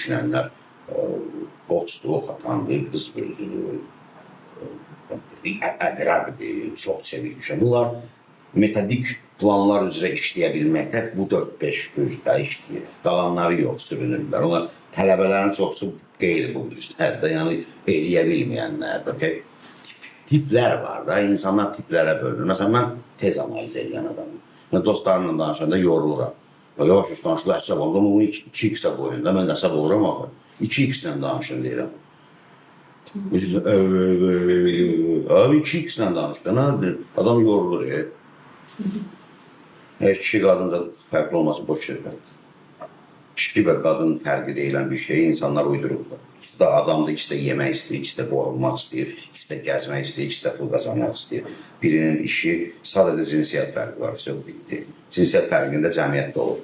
düşünənlər qoçdur, xatandır, qız gözlüdür, əqrəbdir, çox çevik düşən. Bunlar metodik planlar üzrə işləyə bilməkdə bu 4-5 gücdə işləyir. Qalanları yox, sürünürlər. Onlar tələbələrin çoxsu qeyri bu güclərdə, yəni eləyə bilməyənlərdir. Tiplər var da, insanlar tiplərə bölünür. Məsələn, mən tez analiz edən adamım. Dostlarımla danışanda yoruluram. Yavaş-yavaş danışırlar, hesab oldu, ama bunu 2x-ə qoyun da, mən də hesab oluram axı. 2x-lə danışın deyirəm. Abi 2x-lə danışdı, nədir? Adam yorulur ya. Kişi qadınca fərqli olması boş şeylərdir. Kişi və qadın fərqi deyilən bir şeyi insanlar uydururlar. İkisi də adamdır, ikisi də yemək istəyir, ikisi də qorunmaq istəyir, ikisi də gəzmək istəyir, ikisi də pul qazanmaq istəyir. Birinin işi sadəcə cinsiyyət fərqi var, işte bitti. Cinsiyyət fərqində cəmiyyətdə olur.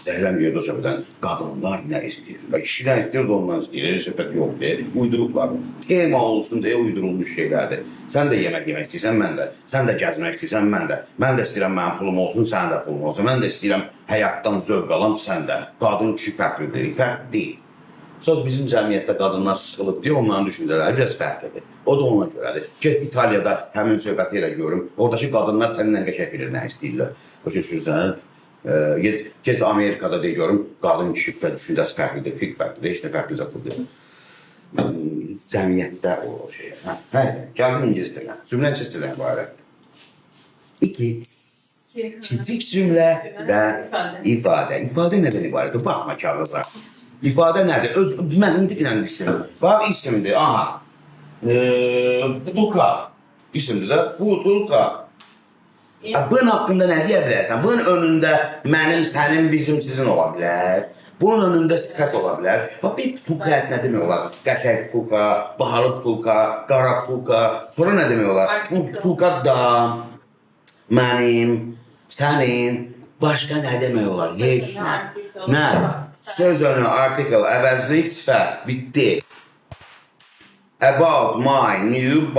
Zəhləm yerdə o söhbədən qadınlar nə istəyir? Kişilər istəyir də ondan istəyir, söhbət yoxdur, uydurublar. Tema olsun deyə uydurulmuş şeylərdir. Sən də yemək istəyirsən, mən də. Sən də gəzmək istəyirsən, mən də. Mən də istəyirəm mənim pulum olsun, sən də pulum olsun. Mən də istəyirəm həyatdan zövq alam, sən də. Qadın kişi fərqlidir, fərqli deyil. Sonra bizim cəmiyyətdə qadınlar sıxılıb deyə onların düşüncələri biraz fərqlidir. O da ona görədir. Get İtaliyada həmin söhbəti ilə görüm. Oradakı qadınlar səninlə qəşəng bilir nə istəyirlər. Başa düşürsən? Get Amerikada deyə görüm, qadın kişi düşüncəsi fərqlidir, fiqh fərqlidir, heç nə fərqli zətlidir. Cəmiyyətdə o şey. Nəysə, gəldim İngiliz dilən. Cümlə çizdirilən ibarət. 2. Kiçik cümlə və ifadə. İfadə nədən ibarətdir? Baxma kağıza. İfadə nədir? Mən indi ilə düşünürüm. Bax, isimdir, aha. Butulka. İsimdir də, butulka. Bunun haqqında nə deyə bilərsən? Bunun önündə mənim, sənin, bizim, sizin ola bilər. Bunun önündə sifət ola bilər. Bax, bir butulka nə demək olar? Qəşəng butulka, bahalı butulka, qara butulka. Sonra nə demək olar? Bu butulka da, mənim, sənin, başqa nə demək olar? Heç nə. Nə? Söz önü, artikel, əvəzlik, sifət, bitdi. About my new